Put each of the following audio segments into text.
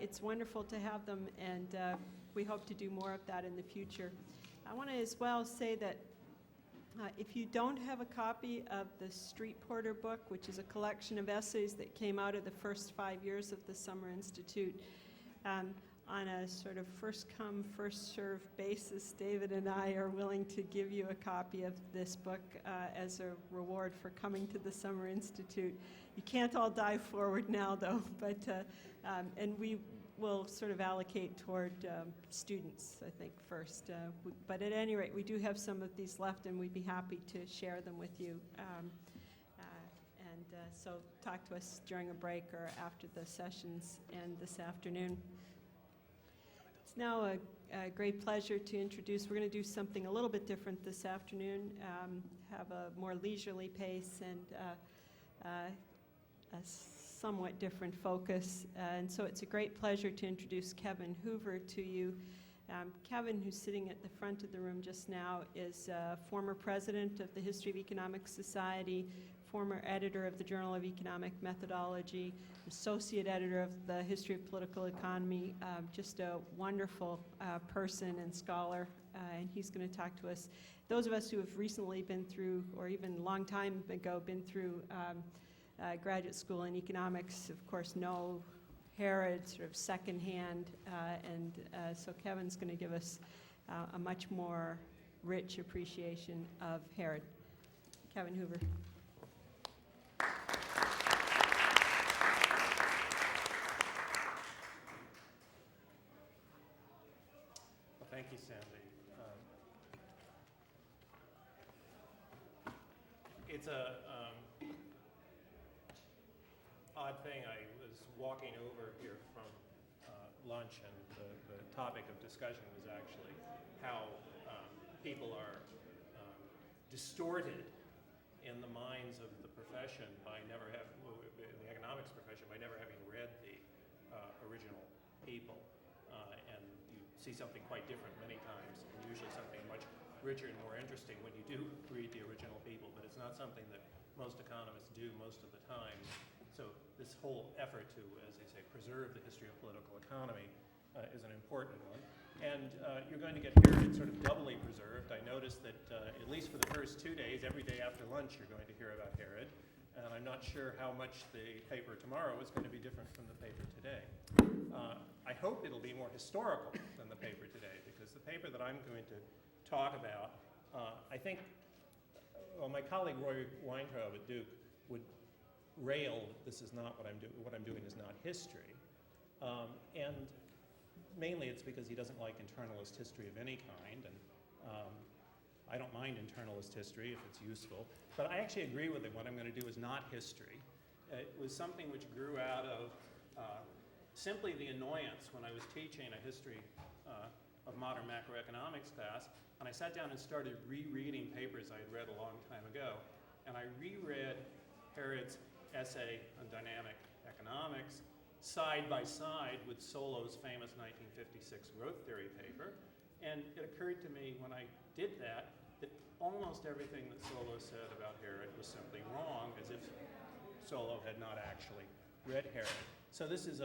it's wonderful to have them, and we hope to do more of that in the future. I want to as well say that if you don't have a copy of the Street Porter book, which is a collection of essays that came out of the first 5 years of the Summer Institute, on a sort of first-come, first-served basis, David and I are willing to give you a copy of this book as a reward for coming to the Summer Institute. You can't all dive forward now, though, but and we will sort of allocate toward students, I think, first. But at any rate, we do have some of these left, and we'd be happy to share them with you. So talk to us during a break or after the sessions end this afternoon. It's now a great pleasure to introduce, we're going to do something a little bit different this afternoon, have a more leisurely pace and a somewhat different focus. And so it's a great pleasure to introduce Kevin Hoover to you. Kevin, who's sitting at the front of the room just now, is former president of the History of Economics Society, former editor of the Journal of Economic Methodology, associate editor of the History of Political Economy, just a wonderful person and scholar, and he's going to talk to us. Those of us who have recently been through, or even a long time ago, been through graduate school in economics, of course, know Harrod sort of secondhand, and so Kevin's going to give us a much more rich appreciation of Harrod. Kevin Hoover. Thank you, Sandy. It's a odd thing. I was walking over here from lunch, and the topic of discussion was actually how people are distorted in the minds of the profession by never having, in the economics profession, by never having read the original people. And you see something quite different many times, and usually something much richer and more interesting when you do read the original people, but it's not something that most economists do most of the time. So this whole effort to, as they say, preserve the history of political economy is an important one. And you're going to get Harrod sort of doubly preserved. I noticed that at least for the first 2 days, every day after lunch, you're going to hear about Harrod. And I'm not sure how much the paper tomorrow is going to be different from the paper today. I hope it'll be more historical than the paper today, because the paper that I'm going to talk about, I think, well, my colleague Roy Weintraub at Duke would rail that this is not what I'm doing is not history. And mainly it's because he doesn't like internalist history of any kind, and I don't mind internalist history if it's useful, but I actually agree with him. What I'm going to do is not history. It was something which grew out of simply the annoyance when I was teaching a history of modern macroeconomics class, and I sat down and started rereading papers I had read a long time ago, and I reread Harrod's essay on dynamic economics side by side with Solo's famous 1956 growth theory paper, and it occurred to me when I did that almost everything that Solo said about Harrod was simply wrong, as if Solo had not actually read Harrod. So this is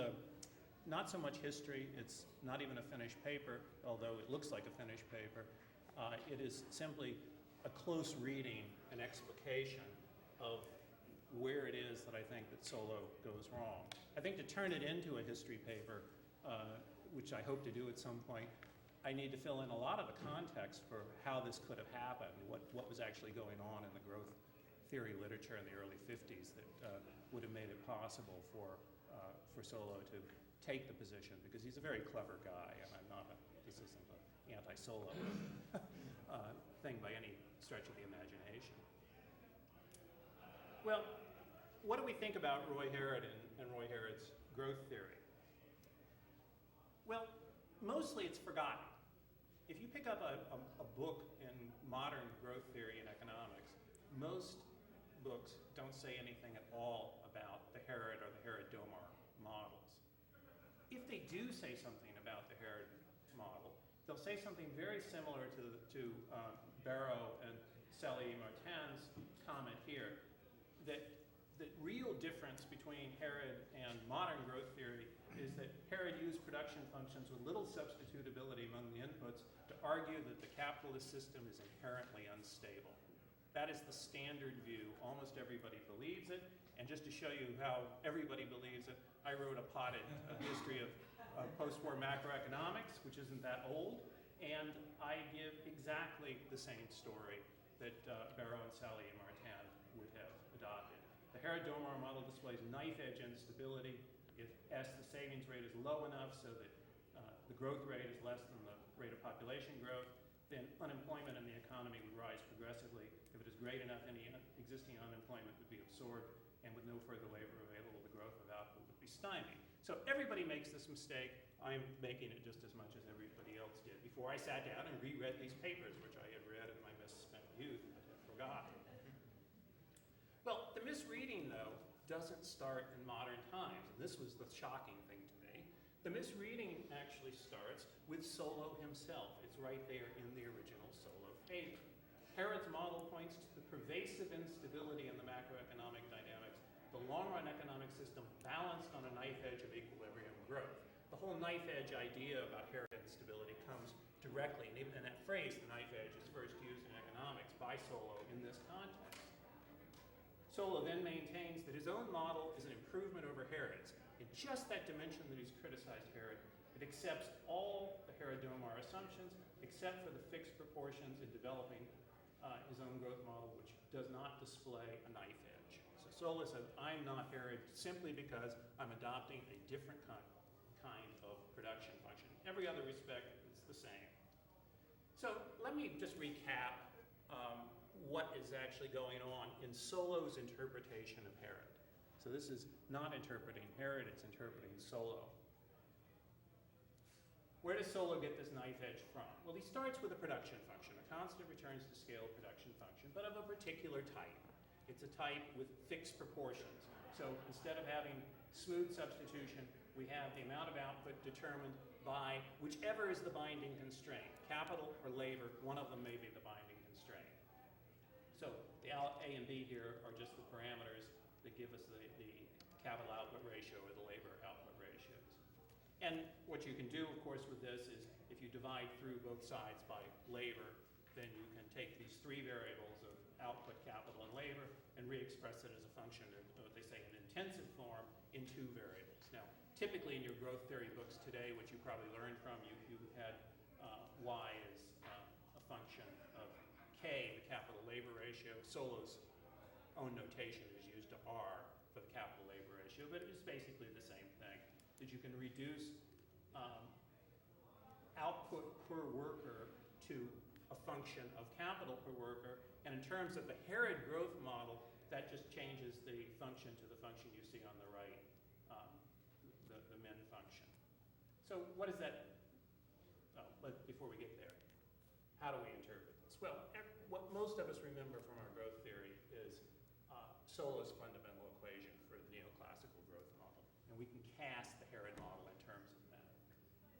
not so much history, it's not even a finished paper, although it looks like a finished paper. It is simply a close reading and explication of where it is that I think that Solo goes wrong. I think to turn it into a history paper, which I hope to do at some point, I need to fill in a lot of the context for how this could have happened, what was actually going on in the growth theory literature in the early 50s that would have made it possible for Solo to take the position, because he's a very clever guy, and this isn't an anti-Solo thing by any stretch of the imagination. Well, what do we think about Roy Harrod and Roy Harrod's growth theory? Well, mostly it's forgotten. If you pick up a book in modern growth theory and economics, most books don't say anything at all about the Harrod or the Harrod-Domar models. If they do say something about the Harrod model, they'll say something very similar to Barrow and Sally Martin's comment here, that the real difference between Harrod and modern growth theory is that Harrod used production functions with little substitutability among the inputs to argue that the capitalist system is inherently unstable. That is the standard view. Almost everybody believes it. And just to show you how everybody believes it, I wrote a potted history of post-war macroeconomics, which isn't that old, and I give exactly the same story that Barrow and Sally and Martin would have adopted. The Harrod-Domar model displays knife-edge instability. If S, the savings rate, is low enough so that the growth rate is less than the rate of population growth, then unemployment in the economy would rise progressively. If it is great enough, any existing unemployment would be absorbed, and with no further labor available, the growth of output would be stymied. So everybody makes this mistake. I'm making it just as much as everybody else did before I sat down and reread these papers, which I had read in my misspent youth but had forgotten. Well, the misreading, though, doesn't start in modern times, and this was the shocking thing to me. The misreading actually starts with Solow himself. It's right there in the original Solow paper. Harrod's model points to the pervasive instability in the macroeconomic dynamics, the long-run economic system balanced on a knife edge of equilibrium growth. The whole knife edge idea about Harrod instability comes directly, and that phrase, the knife edge, is first used in economics by Solow in this context. Solow then maintains that his own model is an improvement over Harrod's. In just that dimension that he's criticized Harrod, it accepts all the Harrod-Domar assumptions, except for the fixed proportions in developing his own growth model, which does not display a knife edge. So Solow says, I'm not Harrod simply because I'm adopting a different kind of production function. Every other respect, it's the same. So let me just recap what is actually going on in Solow's interpretation of Harrod. So this is not interpreting Harrod, it's interpreting Solow. Where does Solow get this knife edge from? Well, he starts with a production function, a constant returns to scale production function, but of a particular type. It's a type with fixed proportions. So instead of having smooth substitution, we have the amount of output determined by whichever is the binding constraint, capital or labor. One of them may be the binding constraint. So the A and B here are just the parameters that give us the capital output ratio or the labor output ratios. And what you can do, of course, with this is if you divide through both sides by labor, then you can take these three variables of output, capital, and labor and re-express it as a function of what they say in intensive form in two variables. Now, typically in your growth theory books today, which you probably learned from, you had Y as a function of K, the capital labor ratio. Solow's own notation is used to R for the capital labor ratio, but it's basically the same thing. That you can reduce output per worker to a function of capital per worker, and in terms of the Harrod growth model, that just changes the function to the function you see on the right, the min function. So what is that? Before we get there, how do we interpret this? Well, what most of us remember from our growth theory is Solow's fundamental equation for the neoclassical growth model, and we can cast the Harrod model in terms of that.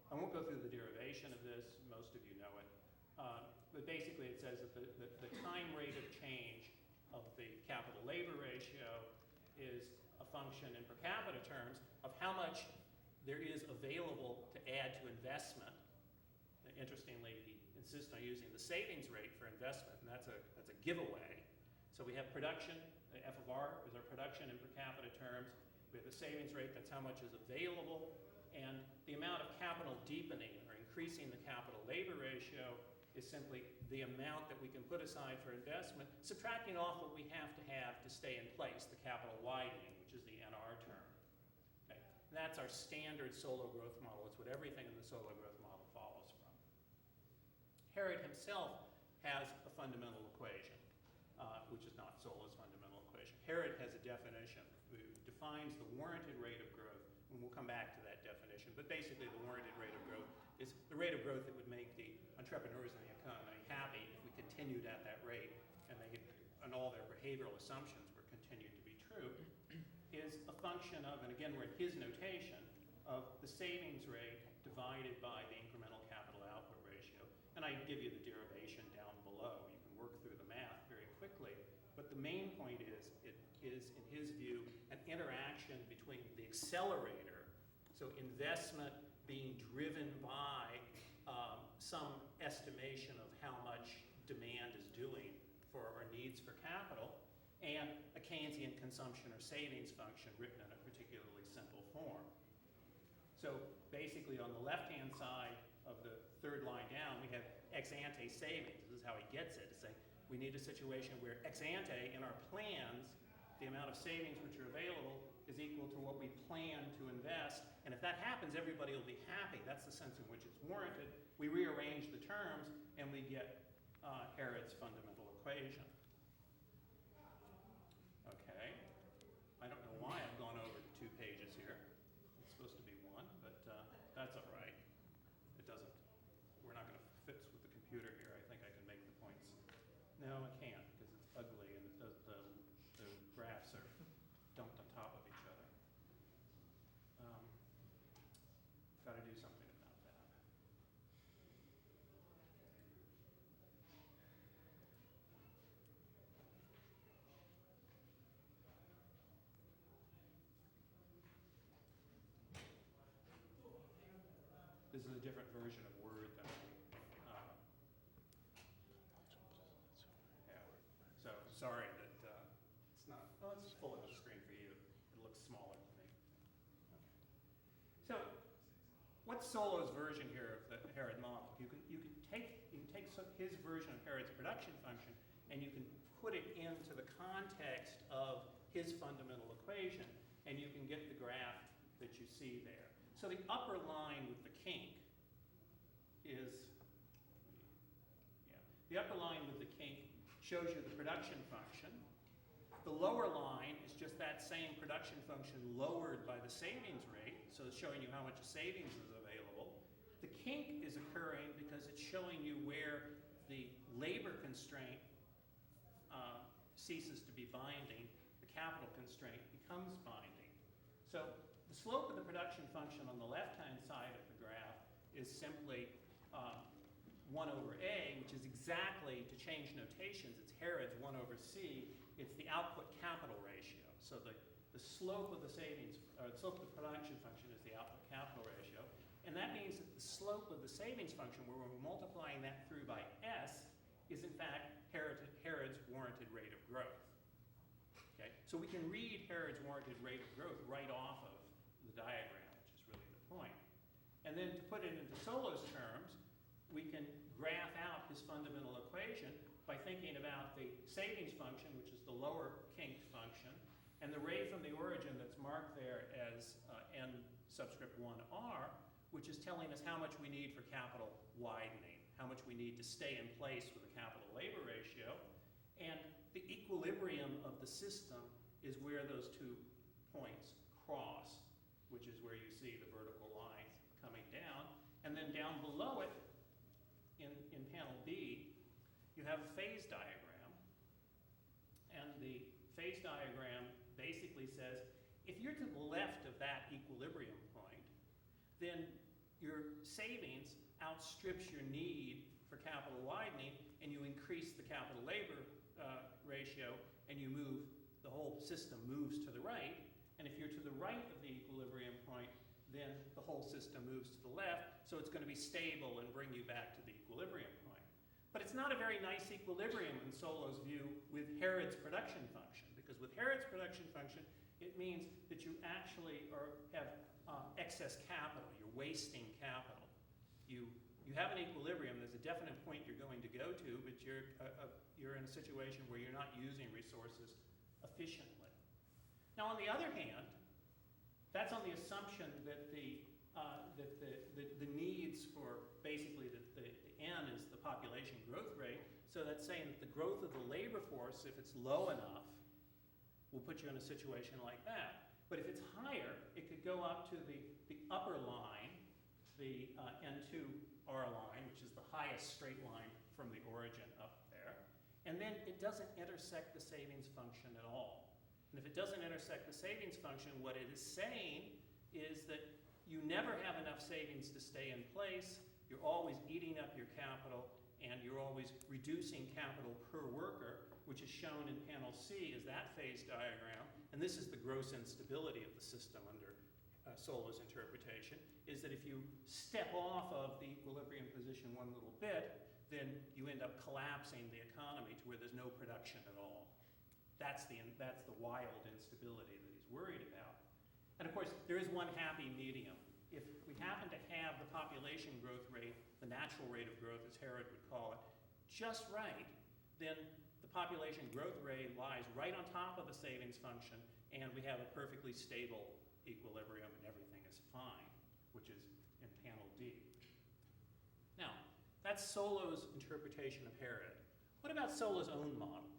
I won't go through the derivation of this, most of you know it, but basically it says that the time rate of change of the capital labor ratio is a function in per capita terms of how much there is available to add to investment. Interestingly, he insists on using the savings rate for investment, and that's a giveaway. So we have production, F of R is our production in per capita terms. We have the savings rate, that's how much is available. And the amount of capital deepening or increasing the capital labor ratio is simply the amount that we can put aside for investment, subtracting off what we have to stay in place, the capital widening, which is the NR term. Okay. And that's our standard Solow growth model. It's what everything in the Solow growth model follows from. Harrod himself has a fundamental equation, which is not Solow's fundamental equation. Harrod has a definition. It defines the warranted rate of growth, and we'll come back to that definition. But basically, the warranted rate of growth is the rate of growth that would make the entrepreneurs in the economy happy if we continued at that rate, and all their behavioral assumptions were continued to be true, is a function of, and again, we're in his notation, of the savings rate divided by the incremental capital output ratio. And I give you the derivation down below. You can work through the math very quickly. But the main point is, it is, in his view, an interaction between the accelerator. So So investment being driven by some estimation of how much demand is doing for our needs for capital, and a Keynesian consumption or savings function written in a particularly simple form. So basically on the left-hand side of the third line down, we have ex-ante savings. This is how he gets it. It's like we need a situation where ex-ante in our plans, the amount of savings which are available is equal to what we plan to invest. And if that happens, everybody will be happy. That's the sense in which it's warranted. We rearrange the terms and we get Harrod's fundamental equation. Okay. I don't know why I've gone over 2 pages here. It's supposed to be 1, but that's all right. It doesn't. We're not going to fit with the computer here. I think I can make the points. No, I can't because it's ugly and the graphs are dumped on top of each other. Got to do something about that. This is a different version of Word than yeah. So sorry that it's not. Oh, it's full enough screen for you. It looks smaller to me. Okay. So, what's Solo's version here of the Harrod model? You can take his version of Harrod's production function and you can put it into the context of his fundamental equation, and you can get the graph that you see there. So the upper line with the kink is, the upper line with the kink shows you the production function. The lower line is just that same production function lowered by the savings rate, so it's showing you how much savings is available. The kink is occurring because it's showing you where the labor constraint ceases to be binding, the capital constraint becomes binding. So the slope of the production function on the left-hand side of the graph is simply 1 over A, which is exactly, to change notations, it's Harrod's 1 over C. It's the output capital ratio. So the slope of the savings, or the slope of the production function is the output capital ratio. And that means that the slope of the savings function, where we're multiplying that through by S, is in fact Harrod's warranted rate of growth. Okay? So we can read Harrod's warranted rate of growth right off of the diagram, which is really the point. And then to put it into Solo's terms, we can graph out his fundamental equation by thinking about the savings function, which is the lower kinked function, and the ray from the origin that's marked there as n subscript 1r, which is telling us how much we need for capital widening, how much we need to stay in place with the capital labor ratio. And the equilibrium of the system is where those 2 points cross, which is where you see the vertical line coming down. And then down below it, in panel B, you have a phase diagram. And the phase diagram basically says, if you're to the left of that equilibrium point, then your savings outstrips your need for capital widening, and you increase the capital labor ratio, and you move, the whole system moves to the right. And if you're to the right of the equilibrium point, then the whole system moves to the left, so it's going to be stable and bring you back to the equilibrium point. But it's not a very nice equilibrium in Solo's view with Harrod's production function, because with Harrod's production function, it means that you actually have excess capital. You're wasting capital. You have an equilibrium. There's a definite point you're going to go to, but you're in a situation where you're not using resources efficiently. Now, on the other hand, that's on the assumption that the needs for basically the N is the population growth rate. So that's saying that the growth of the labor force, if it's low enough, will put you in a situation like that. But if it's higher, it could go up to the upper line, the N2R line, which is the highest straight line from the origin up there. And then it doesn't intersect the savings function at all. And if it doesn't intersect the savings function, what it is saying is that you never have enough savings to stay in place. You're always eating up your capital, and you're always reducing capital per worker, which is shown in panel C as that phase diagram. And this is the gross instability of the system under Solo's interpretation, is that if you step off of the equilibrium position one little bit, then you end up collapsing the economy to where there's no production at all. That's the wild instability that he's worried about. And of course, there is one happy medium. If we happen to have the population growth rate, the natural rate of growth, as Harrod would call it, just right, then the population growth rate lies right on top of the savings function, and we have a perfectly stable equilibrium and everything is fine, which is in panel D. Now, that's Solo's interpretation of Harrod. What about Solo's own model?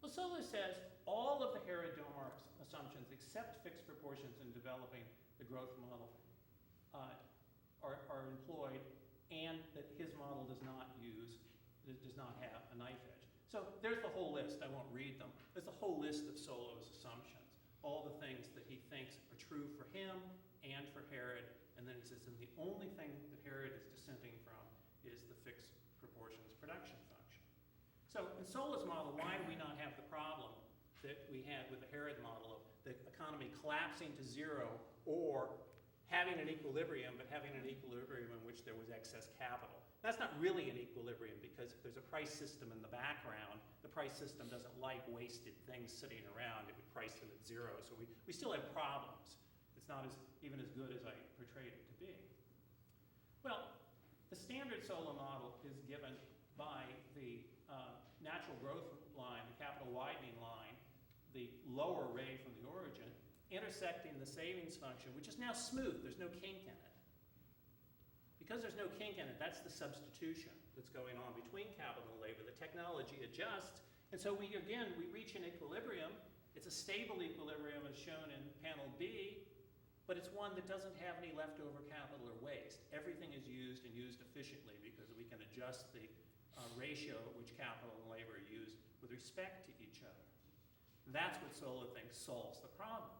Well, Solo says all of the Harrod-Domar assumptions, except fixed proportions in developing the growth model, are employed, and that his model does not have a knife edge. So there's the whole list. I won't read them. There's a whole list of Solo's assumptions, all the things that he thinks are true for him and for Harrod, and then he says, and the only thing that Harrod is dissenting from is the fixed proportions production function. So in Solo's model, why do we not have the problem that we had with the Harrod model of the economy collapsing to zero, or having an equilibrium, but having an equilibrium in which there was excess capital? That's not really an equilibrium, because if there's a price system in the background, the price system doesn't like wasted things sitting around. It would price them at zero. So we still have problems. It's not even as good as I portrayed it to be. Well, the standard Solo model is given by the natural growth line, the capital widening line, the lower ray from the origin, intersecting the savings function, which is now smooth. There's no kink in it. Because there's no kink in it, that's the substitution that's going on between capital and labor. The technology adjusts, and so we reach an equilibrium. It's a stable equilibrium as shown in panel B, but it's one that doesn't have any leftover capital or waste. Everything is used and used efficiently because we can adjust the ratio at which capital and labor are used with respect to each other. That's what Solo thinks solves the problem.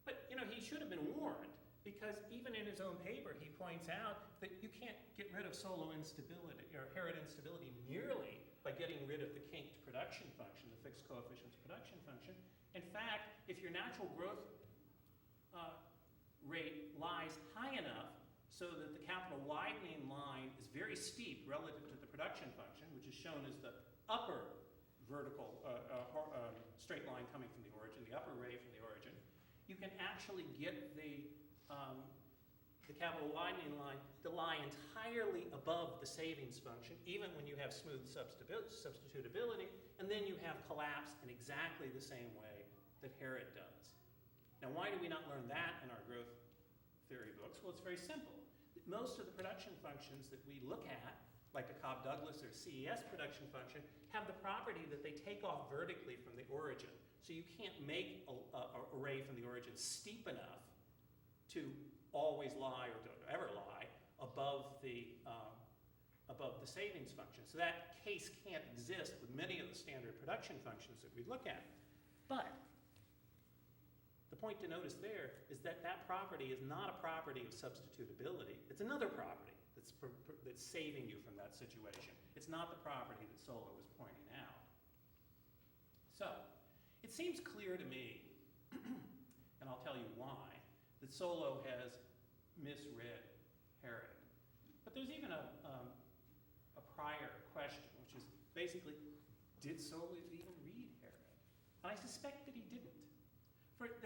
But he should have been warned, because even in his own paper, he points out that you can't get rid of Solo instability, or Harrod instability, merely by getting rid of the kinked production function, the fixed coefficients production function. In fact, if your natural growth rate lies high enough so that the capital widening line is very steep relative to the production function, which is shown as the upper vertical straight line coming from the origin, the upper ray from the origin, you can actually get the capital widening line to lie entirely above the savings function, even when you have smooth substitutability, and then you have collapse in exactly the same way that Harrod does. Now, why do we not learn that in our growth theory books? Well, it's very simple. Most of the production functions that we look at, like the Cobb-Douglas or CES production function, have the property that they take off vertically from the origin. So you can't make a ray from the origin steep enough to always lie, or to ever lie, above the savings function. So that case can't exist with many of the standard production functions that we look at. But the point to notice there is that that property is not a property of substitutability. It's another property that's saving you from that situation. It's not the property that Solo was pointing out. So it seems clear to me, and I'll tell you why, that Solo has misread Harrod. But there's even a prior question, which is basically, did Solo even read Harrod? And I suspect that he didn't. Look,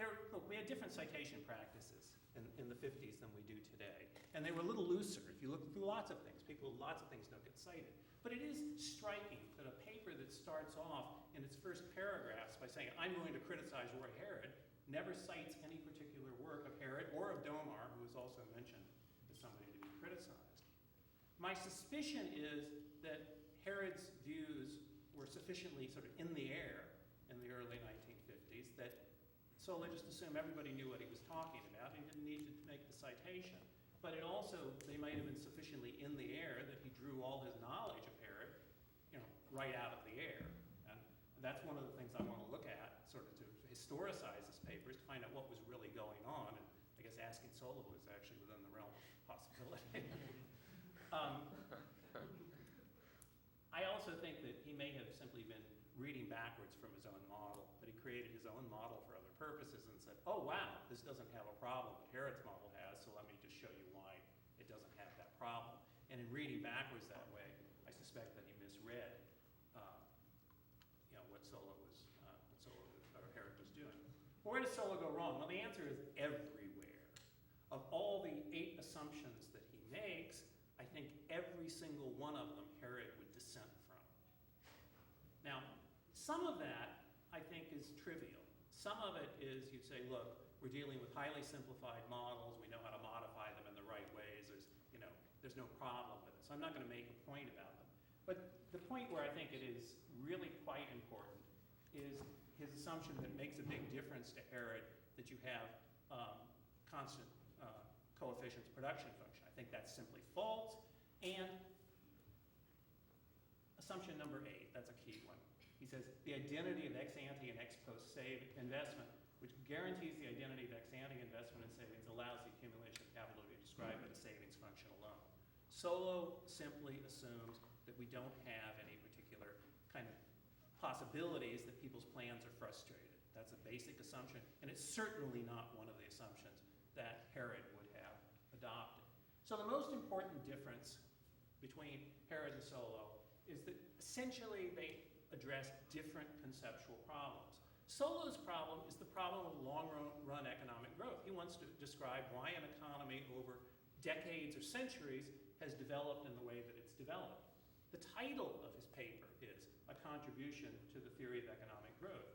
we had different citation practices in the 50s than we do today. And they were a little looser. If you look through lots of things, lots of things don't get cited. But it is striking that a paper that starts off in its first paragraphs by saying, I'm going to criticize Roy Harrod, never cites any particular work of Harrod or of Domar, who is also mentioned as somebody to be criticized. My suspicion is that Harrod's views were sufficiently sort of in the air in the early 1950s that Solo just assumed everybody knew what he was talking about and didn't need to make the citation. But it also, they might have been sufficiently in the air that he drew all his knowledge of Harrod, right out of the air. And that's one of the things I want to look at, sort of to historicize this paper, is to find out what was really going on. And I guess asking Solo was actually within the realm of possibility. I also think that he may have simply been reading backwards from his own model, that he created his own model for other purposes and said, oh wow, this doesn't have a problem, but Harrod's model has, so let me just show you why it doesn't have that problem. And in reading backwards that way, I suspect that he misread what Harrod was doing. Well, where does Solow go wrong? Well, the answer is everywhere. Of all the 8 assumptions that he makes, I think every single one of them Harrod would dissent from. Now, some of that, I think, is trivial. Some of it is you'd say, look, we're dealing with highly simplified models. We know how to modify them in the right ways. There's no problem with it. So I'm not going to make a point about them. But the point where I think it is really quite important is his assumption that makes a big difference to Harrod that you have constant coefficients production function. I think that's simply false. And assumption number 8, that's a key one. He says the identity of ex ante and ex post save investment, which guarantees the identity of ex ante investment and savings, allows the accumulation of capital to be described by the savings function alone. Solow simply assumes that we don't have any particular kind of possibilities that people's plans are frustrated. That's a basic assumption, and it's certainly not one of the assumptions that Harrod would have adopted. So the most important difference between Harrod and Solow is that essentially they address different conceptual problems. Solow's problem is the problem of long-run economic growth. He wants to describe why an economy over decades or centuries has developed in the way that it's developed. The title of his paper is A Contribution to the Theory of Economic Growth.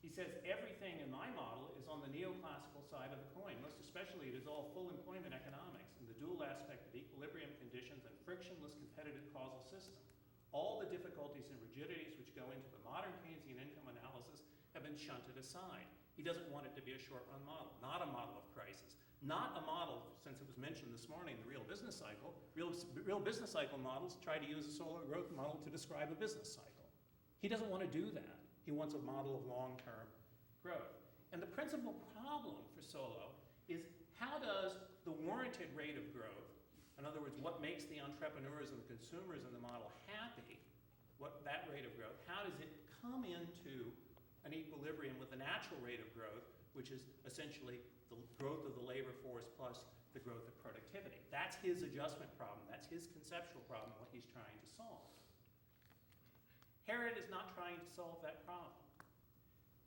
He says everything in my model is on the neoclassical side of the coin. Most especially, it is all full employment economics and the dual aspect of equilibrium conditions and frictionless competitive causal system. All the difficulties and rigidities which go into the modern Keynesian income analysis have been shunted aside. He doesn't want it to be a short-run model, not a model of crisis, not a model, since it was mentioned this morning, the real business cycle. Real business cycle models try to use a Solow growth model to describe a business cycle. He doesn't want to do that. He wants a model of long-term growth. And the principal problem for Solow is how does the warranted rate of growth, in other words, what makes the entrepreneurs and the consumers in the model happy, that rate of growth, how does it come into an equilibrium with the natural rate of growth, which is essentially the growth of the labor force plus the growth of productivity. That's his adjustment problem. That's his conceptual problem, what he's trying to solve. Harrod is not trying to solve that problem.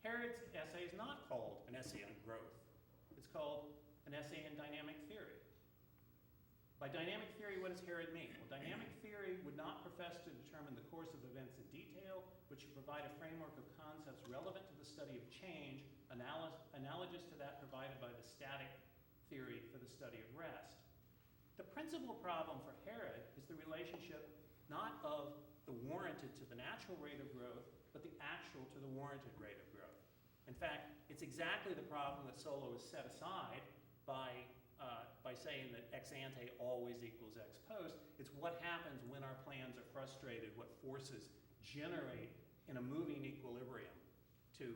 Harrod's essay is not called an essay on growth. It's called an essay in dynamic theory. By dynamic theory, what does Harrod mean? Well, dynamic theory would not profess to determine the course of events in detail, but should provide a framework of concepts relevant to the study of change, analogous to that provided by the static theory for the study of rest. The principal problem for Harrod is the relationship not of the warranted to the natural rate of growth, but the actual to the warranted rate of growth. In fact, it's exactly the problem that Solow has set aside by saying that ex ante always equals ex post. It's what happens when our plans are frustrated, what forces generate in a moving equilibrium to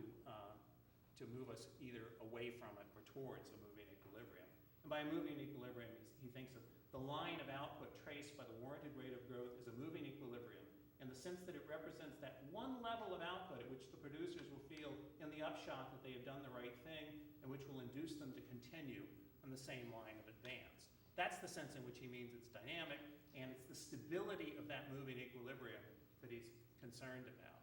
move us either away from it or towards a moving equilibrium. And by a moving equilibrium, he thinks of the line of output traced by the warranted rate of growth as a moving equilibrium in the sense that it represents that one level of output at which the producers will feel in the upshot that they have done the right thing and which will induce them to continue on the same line of advance. That's the sense in which he means it's dynamic, and it's the stability of that moving equilibrium that he's concerned about.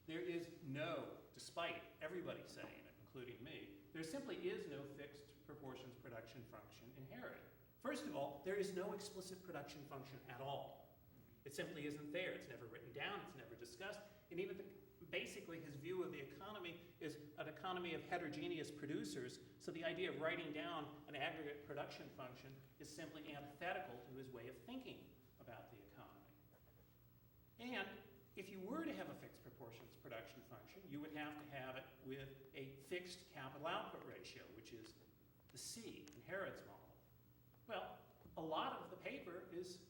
There is no, despite everybody saying it, including me, there simply is no fixed proportions production function in Harrod. First of all, there is no explicit production function at all. It simply isn't there. It's never written down. It's never discussed. And even basically his view of the economy is an economy of heterogeneous producers, so the idea of writing down an aggregate production function is simply antithetical to his way of thinking about the economy. And if you were to have a fixed proportions production function, you would have to have it with a fixed capital output ratio, which is the C in Harrod's model. Well, a lot of the paper is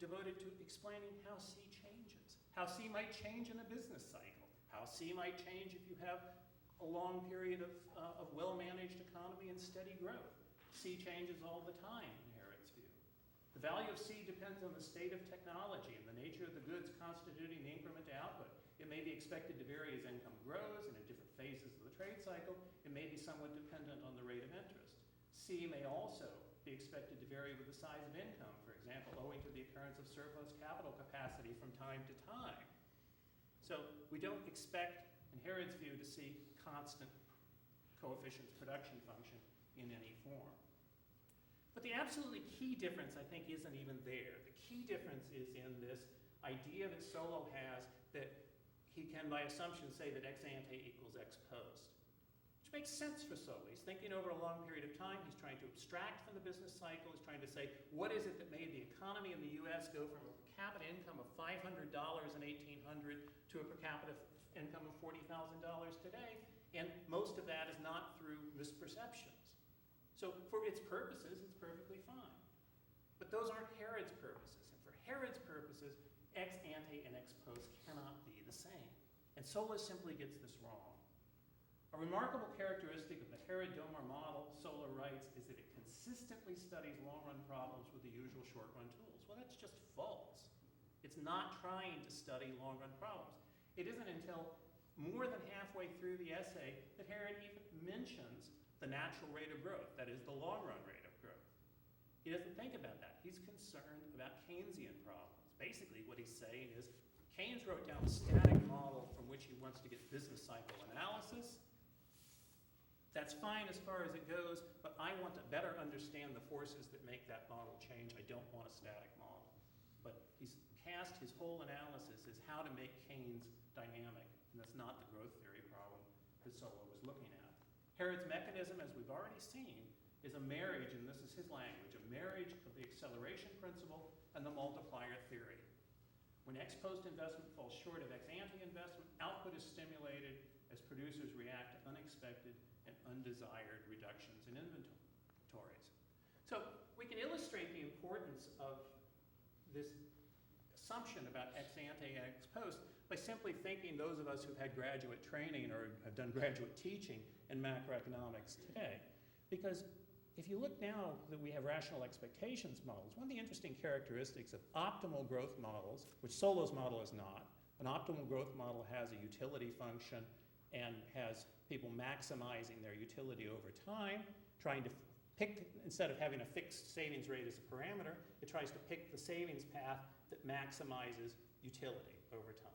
devoted to explaining how C changes, how C might change in a business cycle, how C might change if you have a long period of well-managed economy and steady growth. C changes all the time in Harrod's view. The value of C depends on the state of technology and the nature of the goods constituting the increment to output. It may be expected to vary as income grows and in different phases of the trade cycle, it may be somewhat dependent on the rate of interest. C may also be expected to vary with the size of income, for example, owing to the occurrence of surplus capital capacity from time to time. So we don't expect, in Harrod's view, to see constant coefficients production function in any form. But the absolutely key difference, I think, isn't even there. The key difference is in this idea that Solow has that he can, by assumption, say that ex ante equals ex post, which makes sense for Solow. He's thinking over a long period of time. He's trying to abstract from the business cycle. He's trying to say, what is it that made the economy in the US go from a per capita income of $500 in 1800 to a per capita income of $40,000 today? And most of that is not through misperceptions. So for its purposes, it's perfectly fine. But those aren't Harrod's purposes. And for Harrod's purposes, ex ante and ex post cannot be the same. And Solow simply gets this wrong. A remarkable characteristic of the Harrod-Domar model, Solow writes, is that it consistently studies long-run problems with the usual short-run tools. Well, that's just false. It's not trying to study long-run problems. It isn't until more than halfway through the essay that Harrod even mentions the natural rate of growth, that is, the long-run rate of growth. He doesn't think about that. He's concerned about Keynesian problems. Basically, what he's saying is, Keynes wrote down a static model from which he wants to get business cycle analysis. That's fine as far as it goes, but I want to better understand the forces that make that model change. I don't want a static model. But he's cast his whole analysis as how to make Keynes dynamic, and that's not the growth theory problem that Solow was looking at. Harrod's mechanism, as we've already seen, is a marriage, and this is his language, a marriage of the acceleration principle and the multiplier theory. When ex post investment falls short of ex ante investment, output is stimulated as producers react to unexpected and undesired reductions in inventories. So we can illustrate the importance of this assumption about ex ante and ex post by simply thinking those of us who've had graduate training or have done graduate teaching in macroeconomics today. Because if you look now that we have rational expectations models, one of the interesting characteristics of optimal growth models, which Solow's model is not, an optimal growth model has a utility function and has people maximizing their utility over time, trying to pick, instead of having a fixed savings rate as a parameter, it tries to pick the savings path that maximizes utility over time.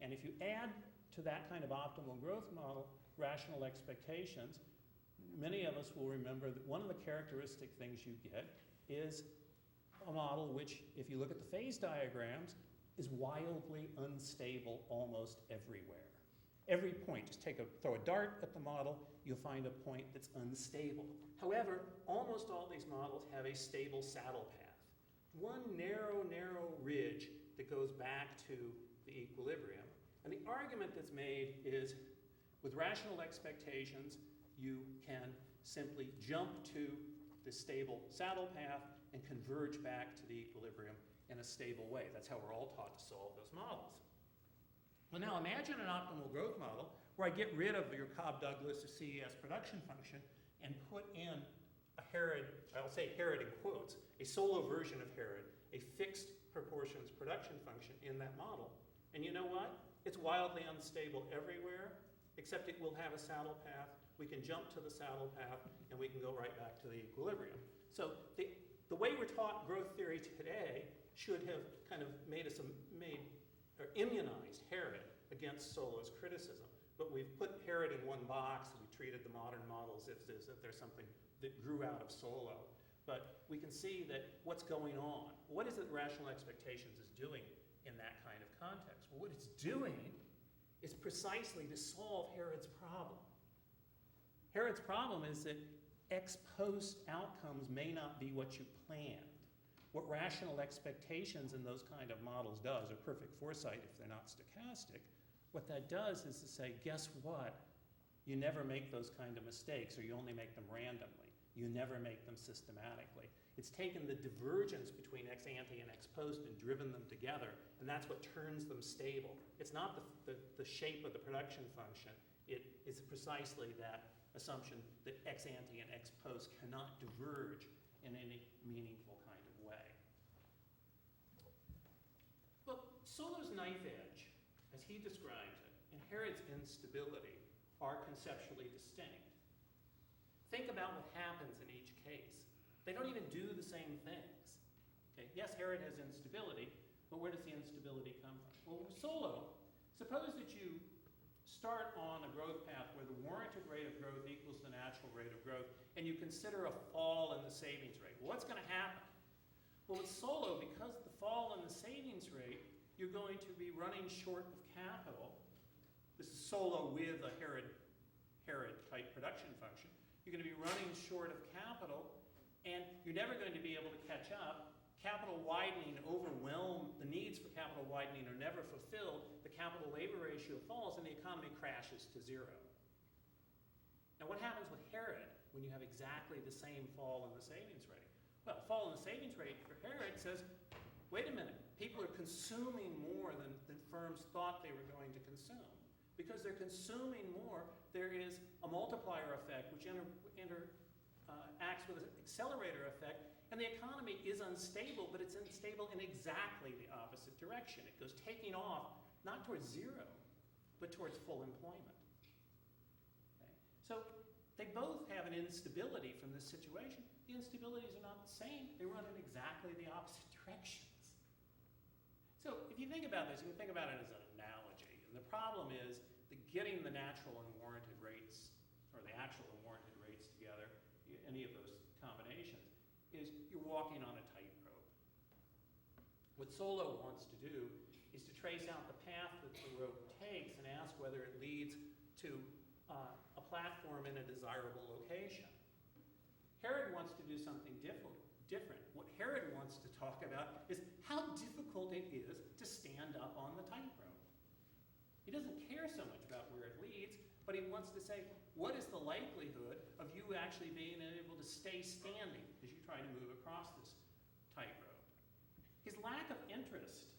And if you add to that kind of optimal growth model rational expectations, many of us will remember that one of the characteristic things you get is a model which, if you look at the phase diagrams, is wildly unstable almost everywhere. Every point, just throw a dart at the model, you'll find a point that's unstable. However, almost all these models have a stable saddle path. One narrow ridge that goes back to the equilibrium. And the argument that's made is, with rational expectations, you can simply jump to the stable saddle path and converge back to the equilibrium in a stable way. That's how we're all taught to solve those models. Well, now imagine an optimal growth model where I get rid of your Cobb-Douglas or CES production function and put in a Harrod, I'll say Harrod in quotes, a Solow version of Harrod, a fixed proportions production function in that model. And you know what? It's wildly unstable everywhere, except it will have a saddle path. We can jump to the saddle path, and we can go right back to the equilibrium. So the way we're taught growth theory today should have kind of immunized Harrod against Solow's criticism. But we've put Harrod in one box, and we treated the modern models as if they're something that grew out of Solow. But we can see that what's going on, what is it rational expectations is doing in that kind of context? Well, what it's doing is precisely to solve Harrod's problem. Harrod's problem is that ex post outcomes may not be what you planned. What rational expectations in those kind of models does, or perfect foresight if they're not stochastic, what that does is to say, guess what? You never make those kind of mistakes, or you only make them randomly. You never make them systematically. It's taken the divergence between ex ante and ex post and driven them together, and that's what turns them stable. It's not the shape of the production function. It is precisely that assumption that ex ante and ex post cannot diverge in any meaningful kind of way. Well, Solow's knife edge, as he describes it, and Harrod's instability are conceptually distinct. Think about what happens in each case. They don't even do the same things. Okay? Yes, Harrod has instability, but where does the instability come from? Well, with Solow, suppose that you start on a growth path where the warranted rate of growth equals the natural rate of growth, and you consider a fall in the savings rate. Well, what's going to happen? Well, with Solow, because the fall in the savings rate, you're going to be running short of capital. This is Solow with a Harrod type production function. You're going to be running short of capital, and you're never going to be able to catch up. Capital widening the needs for capital widening are never fulfilled. The capital labor ratio falls, and the economy crashes to zero. Now, what happens with Harrod when you have exactly the same fall in the savings rate? Well, fall in the savings rate for Harrod says, wait a minute, people are consuming more than firms thought they were going to consume. Because they're consuming more, there is a multiplier effect which acts with an accelerator effect, and the economy is unstable, but it's unstable in exactly the opposite direction. It goes taking off, not towards zero, but towards full employment. Okay? So they both have an instability from this situation. The instabilities are not the same. They run in exactly the opposite directions. So if you think about this, you can think about it as an analogy. And the problem is that getting the natural and warranted rates, or the actual and warranted rates together, any of those combinations, is you're walking on a tightrope. What Solow wants to do is to trace out the path that the rope takes and ask whether it leads to a platform in a desirable location. Harrod wants to do something different. What Harrod wants to talk about is how difficult it is to stand up on the tightrope. He doesn't care so much about where it leads, but he wants to say, what is the likelihood of you actually being able to stay standing as you try to move across this tightrope? His lack of interest,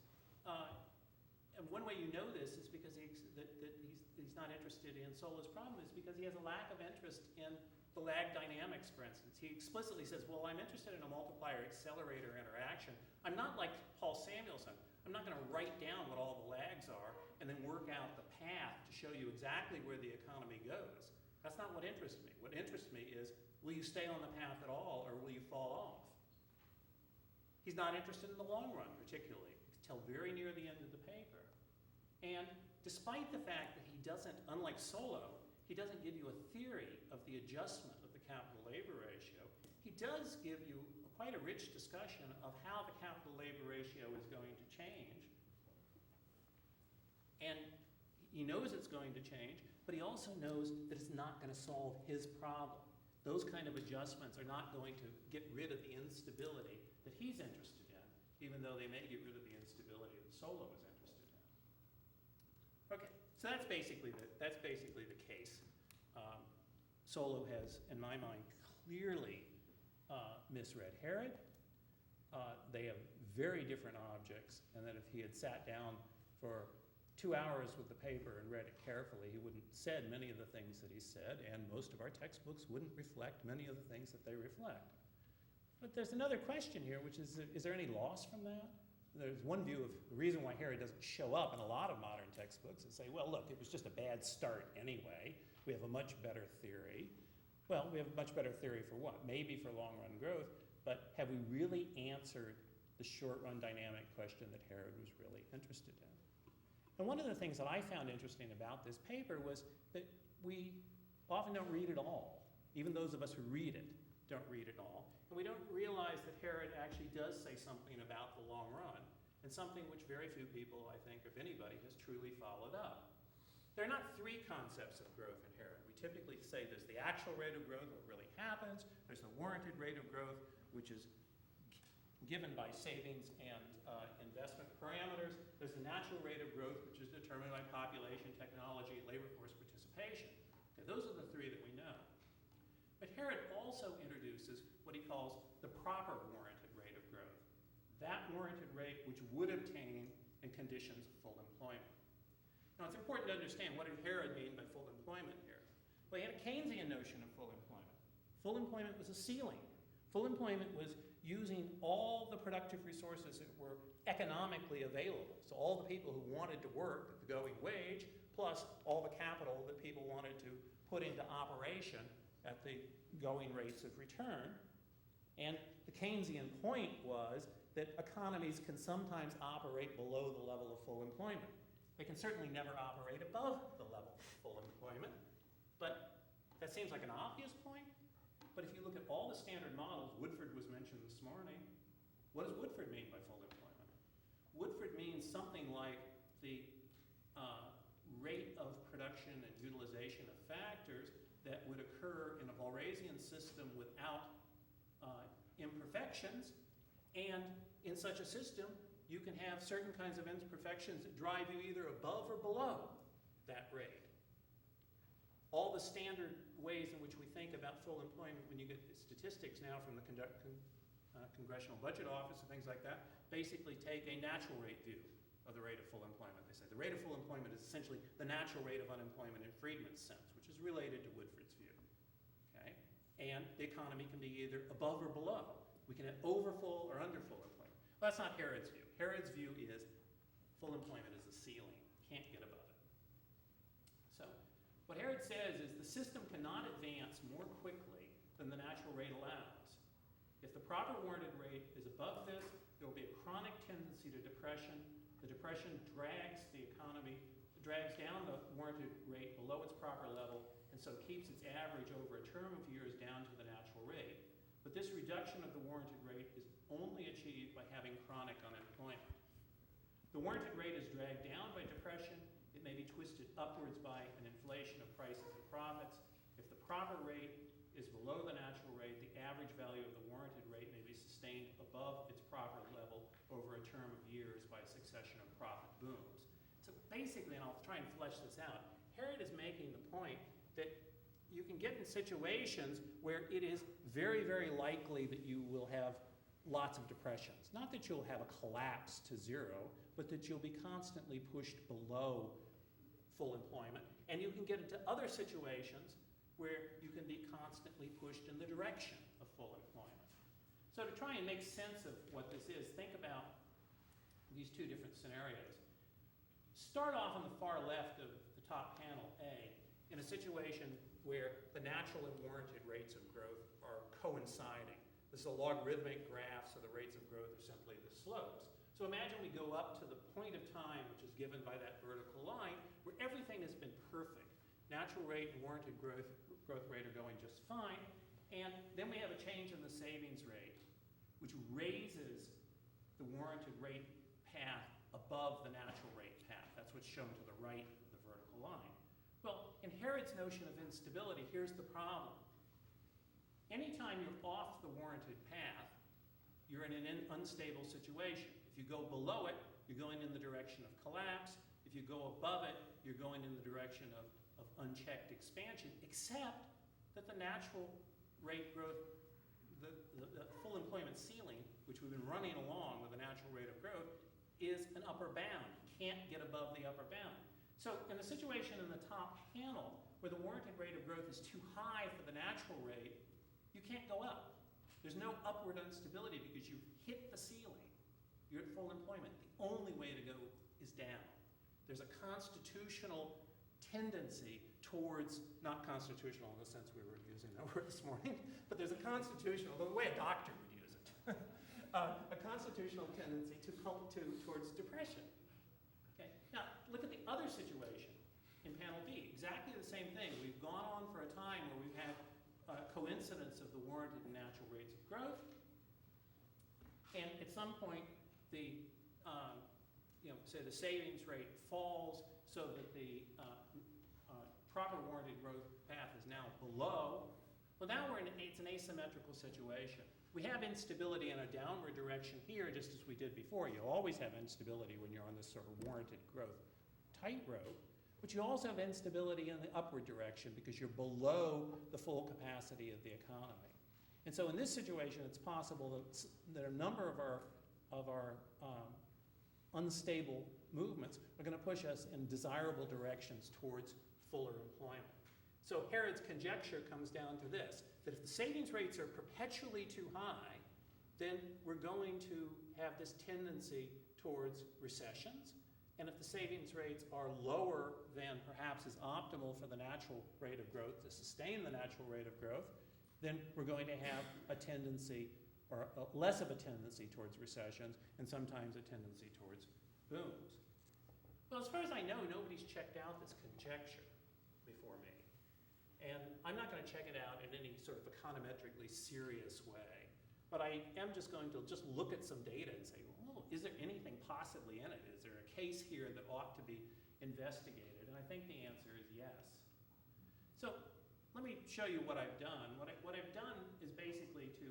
and one way you know this is because he's not interested in Solow's problem, is because he has a lack of interest in the lag dynamics, for instance. He explicitly says, well, I'm interested in a multiplier accelerator interaction. I'm not like Paul Samuelson. I'm not going to write down what all the lags are and then work out the path to show you exactly where the economy goes. That's not what interests me. What interests me is, will you stay on the path at all, or will you fall off? He's not interested in the long run, particularly, until very near the end of the paper. And despite the fact that he doesn't, unlike Solow, he doesn't give you a theory of the adjustment of the capital labor ratio, he does give you quite a rich discussion of how the capital labor ratio is going to change. And he knows it's going to change, but he also knows that it's not going to solve his problem. Those kind of adjustments are not going to get rid of the instability that he's interested in, even though they may get rid of the instability that Solow is interested in. Okay, so that's basically the case. Solow has, in my mind, clearly misread Harrod. They have very different objects, and that if he had sat down for 2 hours with the paper and read it carefully, he wouldn't have said many of the things that he said, and most of our textbooks wouldn't reflect many of the things that they reflect. But there's another question here, which is there any loss from that? There's one view of the reason why Harrod doesn't show up in a lot of modern textbooks and say, well, look, it was just a bad start anyway. We have a much better theory. Well, we have a much better theory for what? Maybe for long-run growth, but have we really answered the short-run dynamic question that Harrod was really interested in? And one of the things that I found interesting about this paper was that we often don't read it all. Even those of us who read it don't read it all. And we don't realize that Harrod actually does say something about the long run, and something which very few people, I think, if anybody, has truly followed up. There are not three concepts of growth in Harrod. We typically say there's the actual rate of growth, what really happens. There's the warranted rate of growth, which is given by savings and investment parameters. There's the natural rate of growth, which is determined by population, technology, labor force participation. Okay, those are the three that we know. But Harrod also introduces what he calls the proper warranted rate of growth. That warranted rate which would obtain in conditions of full employment. Now, it's important to understand, what did Harrod mean by full employment here? Well, he had a Keynesian notion of full employment. Full employment was a ceiling. Full employment was using all the productive resources that were economically available. So all the people who wanted to work at the going wage, plus all the capital that people wanted to put into operation at the going rates of return. And the Keynesian point was that economies can sometimes operate below the level of full employment. They can certainly never operate above the level of full employment, but that seems like an obvious point. But if you look at all the standard models, Woodford was mentioned this morning. What does Woodford mean by full employment? Woodford means something like the rate of production and utilization of factors that would occur in a Walrasian system without imperfections. And in such a system, you can have certain kinds of imperfections that drive you either above or below that rate. All the standard ways in which we think about full employment, when you get the statistics now from the Congressional Budget Office and things like that, basically take a natural rate view of the rate of full employment. They say the rate of full employment is essentially the natural rate of unemployment in Friedman's sense, which is related to Woodford's view. Okay? And the economy can be either above or below. We can have over full or under full employment. Well, that's not Harrod's view. Harrod's view is full employment is a ceiling. Can't get above it. So what Harrod says is the system cannot advance more quickly than the natural rate allows. If the proper warranted rate is above this, there will be a chronic tendency to depression. The depression drags the economy, drags down the warranted rate below its proper level, and so keeps its average over a term of years down to the natural rate. But this reduction of the warranted rate is only achieved by having chronic unemployment. The warranted rate is dragged down by depression. It may be twisted upwards by an inflation of prices and profits. If the proper rate is below the natural rate, the average value of the warranted rate may be sustained above its proper level over a term of years by a succession of profit booms. So basically, and I'll try and flesh this out, Harrod is making the point that you can get in situations where it is very, very likely that you will have lots of depressions. Not that you'll have a collapse to zero, but that you'll be constantly pushed below full employment. And you can get into other situations where you can be constantly pushed in the direction of full employment. So to try and make sense of what this is, think about these two different scenarios. Start off on the far left of the top panel A in a situation where the natural and warranted rates of growth are coinciding. This is a logarithmic graph, so the rates of growth are simply the slopes. So imagine we go up to the point of time, which is given by that vertical line, where everything has been perfect. Natural rate and warranted growth rate are going just fine. And then we have a change in the savings rate, which raises the warranted rate path above the natural rate path. That's what's shown to the right of the vertical line. Well, in Harrod's notion of instability, here's the problem. Anytime you're off the warranted path, you're in an unstable situation. If you go below it, you're going in the direction of collapse. If you go above it, you're going in the direction of unchecked expansion, except that the natural rate growth, the full employment ceiling, which we've been running along with the natural rate of growth, is an upper bound. You can't get above the upper bound. So in the situation in the top panel, where the warranted rate of growth is too high for the natural rate, you can't go up. There's no upward instability because you hit the ceiling. You're at full employment. The only way to go is down. There's a constitutional tendency towards, not constitutional in the sense we were using that word this morning, but there's a constitutional, the way a doctor would use it, a constitutional tendency towards depression. Okay. Now, look at the other situation in panel B. Exactly the same thing. We've gone on for a time where we've had coincidence of the warranted and natural rates of growth, and at some point, say the savings rate falls so that the proper warranted growth path is now below. Well, now it's an asymmetrical situation. We have instability in a downward direction here, just as we did before. You always have instability when you're on this sort of warranted growth tightrope, but you also have instability in the upward direction because you're below the full capacity of the economy. And so in this situation, it's possible that a number of our unstable movements are going to push us in desirable directions towards fuller employment. So Harrod's conjecture comes down to this, that if the savings rates are perpetually too high, then we're going to have this tendency towards recessions, And if the savings rates are lower than perhaps is optimal for the natural rate of growth, to sustain the natural rate of growth, then we're going to have a tendency, or less of a tendency towards recessions, and sometimes a tendency towards booms. Well, as far as I know, nobody's checked out this conjecture before me. And I'm not going to check it out in any sort of econometrically serious way. But I am just going to just look at some data and say, oh, is there anything possibly in it? Is there a case here that ought to be investigated? And I think the answer is yes. So let me show you what I've done. What I've done is basically to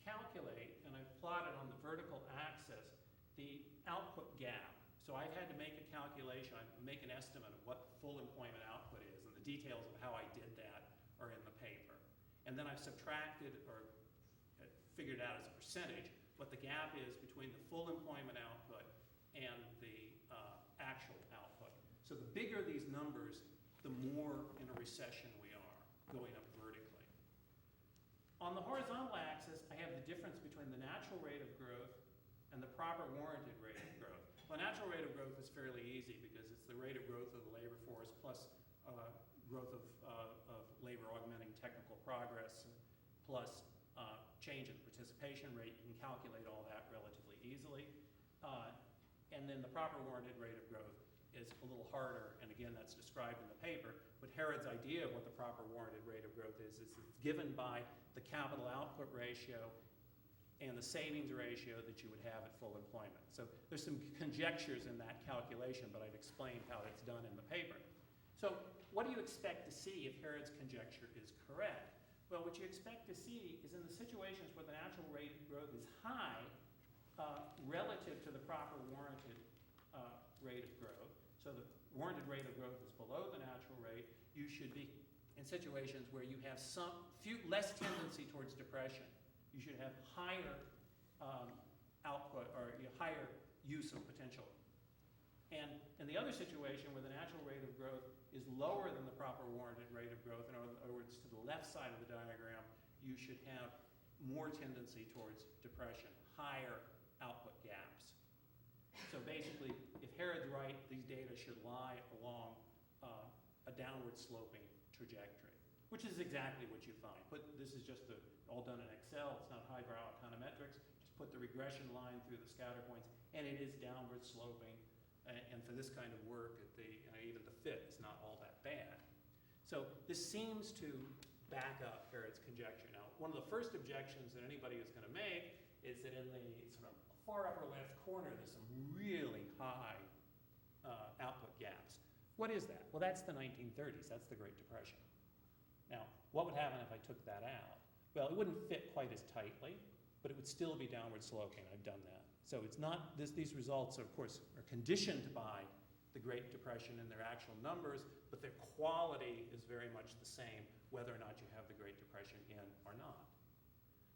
calculate, and I've plotted on the vertical axis, the output gap. So I've had to make a calculation, make an estimate of what the full employment output is, and the details of how I did that are in the paper. And then I've subtracted, or figured out as a percentage, what the gap is between the full employment output and the actual output. So the bigger these numbers, the more in a recession we are, going up vertically. On the horizontal axis, I have the difference between the natural rate of growth and the proper warranted rate of growth. Well, natural rate of growth is fairly easy because it's the rate of growth of the labor force plus growth of labor augmenting technical progress plus change in the participation rate. You can calculate all that relatively easily. And then the proper warranted rate of growth is a little harder, and again, that's described in the paper. But Harrod's idea of what the proper warranted rate of growth is it's given by the capital output ratio and the savings ratio that you would have at full employment. So there's some conjectures in that calculation, but I've explained how it's done in the paper. So what do you expect to see if Harrod's conjecture is correct? Well, what you expect to see is in the situations where the natural rate of growth is high relative to the proper warranted rate of growth, so the warranted rate of growth is below the natural rate, you should be in situations where you have less tendency towards depression. You should have higher output or higher use of potential. And in the other situation where the natural rate of growth is lower than the proper warranted rate of growth, in other words, to the left side of the diagram, you should have more tendency towards depression, higher output gaps. So basically, if Harrod's right, these data should lie along a downward sloping trajectory, which is exactly what you find. This is just all done in Excel. It's not highbrow econometrics. Just put the regression line through the scatter points, and it is downward sloping. And for this kind of work, even the fit is not all that bad. So this seems to back up Harrod's conjecture. Now, one of the first objections that anybody is going to make is that in the sort of far upper left corner, there's some really high output gaps. What is that? Well, that's the 1930s. That's the Great Depression. Now, what would happen if I took that out? Well, it wouldn't fit quite as tightly, but it would still be downward sloping. I've done that. So it's not, these results, of course, are conditioned by the Great Depression and their actual numbers, but their quality is very much the same whether or not you have the Great Depression in or not.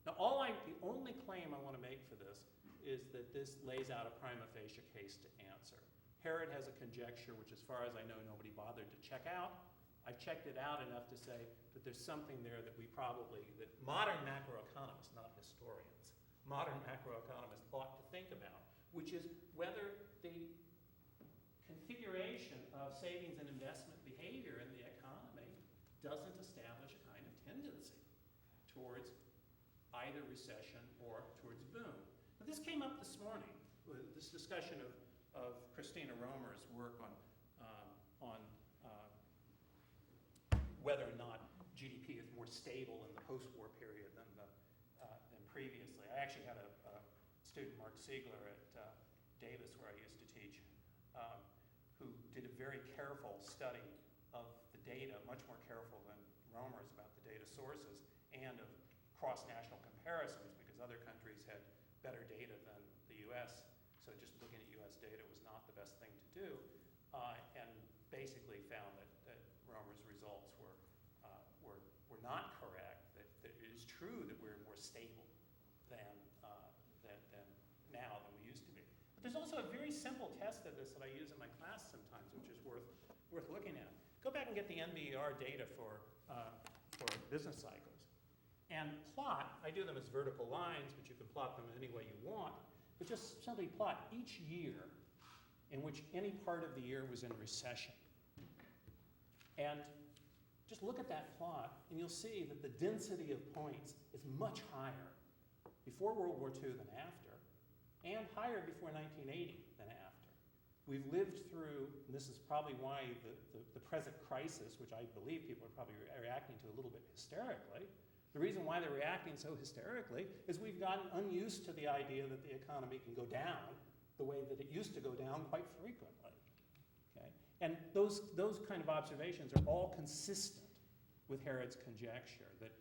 Now, the only claim I want to make for this is that this lays out a prima facie case to answer. Harrod has a conjecture, which as far as I know, nobody bothered to check out. I've checked it out enough to say that there's something there that that modern macroeconomists, not historians, modern macroeconomists ought to think about, which is whether the configuration of savings and investment behavior in the economy doesn't establish a kind of tendency towards either recession or towards boom. Now, this came up this morning, this discussion of Christina Romer's work on whether or not GDP is more stable in the post-war period than previously. I actually had a student, Mark Siegler, at Davis, where I used to teach, who did a very careful study of the data, much more careful than Romer's about the data sources, and of cross-national comparisons, because other countries had better data than the US, so just looking at US data was not the best thing to do, and basically found that Romer's results were not correct, that it is true that we're more stable than now than we used to be. But there's also a very simple test of this that I use in my class sometimes, which is worth looking at. Go back and get the NBER data for business cycles. And plot, I do them as vertical lines, but you can plot them any way you want, but just simply plot each year in which any part of the year was in recession. And just look at that plot, and you'll see that the density of points is much higher before World War II than after, and higher before 1980 than after. We've lived through, and this is probably why the present crisis, which I believe people are probably reacting to a little bit hysterically, the reason why they're reacting so hysterically is we've gotten unused to the idea that the economy can go down the way that it used to go down quite frequently. Okay? And those kind of observations are all consistent with Harrod's conjecture that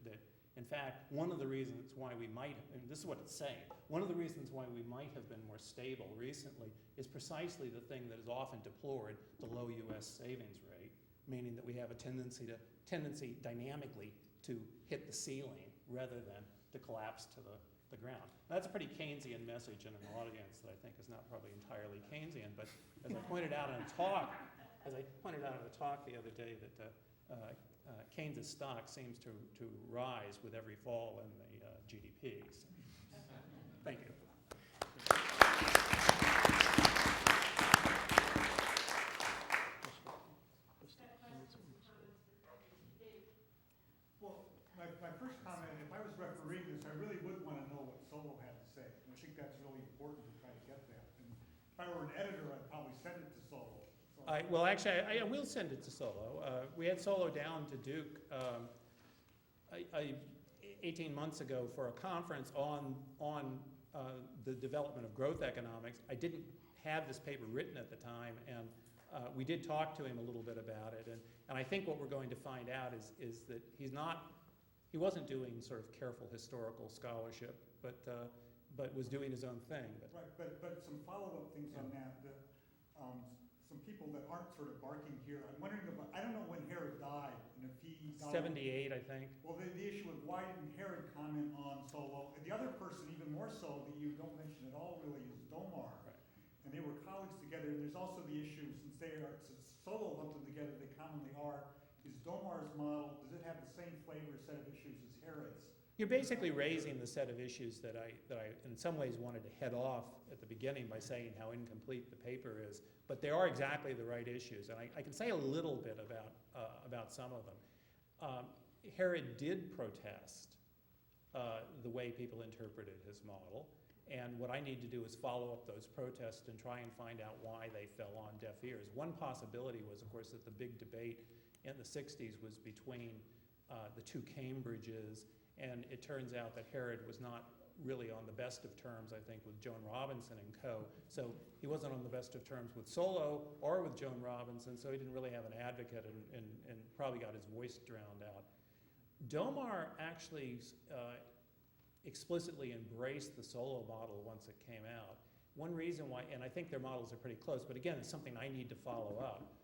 in fact, one of the reasons why we might, and this is what it's saying, one of the reasons why we might have been more stable recently is precisely the thing that is often deplored, the low U.S. savings rate, meaning that we have a tendency dynamically to hit the ceiling rather than to collapse to the ground. That's a pretty Keynesian message in an audience that I think is not probably entirely Keynesian, but as I pointed out in a talk, the other day that Keynes' stock seems to rise with every fall in the GDP. So, thank you. Well, my first comment, if I was refereeing this, I really would want to know what Solo had to say. And I think that's really important to try to get that. And if I were an editor, I'd probably send it to Solo. Well, actually, I will send it to Solo. We had Solo down to Duke 18 months ago for a conference on the development of growth economics. I didn't have this paper written at the time, and we did talk to him a little bit about it. And I think what we're going to find out is that he wasn't doing sort of careful historical scholarship, but was doing his own thing. Right, but some follow-up things on that. Some people that aren't sort of barking here, I'm wondering about, I don't know when Harrod died, and if he died. 78, I think. Well, the issue of why didn't Harrod comment on Solo? And the other person, even more so, that you don't mention at all really, is Domar. Right. And they were colleagues together, and there's also the issue, since Solo lumped them together, they commonly are, is Domar's model, does it have the same flavor set of issues as Harrod's? You're basically raising the set of issues that I in some ways wanted to head off at the beginning by saying how incomplete the paper is, but they are exactly the right issues, and I can say a little bit about some of them. Harrod did protest the way people interpreted his model, and what I need to do is follow up those protests and try and find out why they fell on deaf ears. One possibility was, of course, that the big debate in the 60s was between the two Cambridges. And it turns out that Harrod was not really on the best of terms, I think, with Joan Robinson and co. So he wasn't on the best of terms with Solo or with Joan Robinson, so he didn't really have an advocate and probably got his voice drowned out. Domar actually explicitly embraced the Solo model once it came out. One reason why, and I think their models are pretty close, but again, it's something I need to follow up.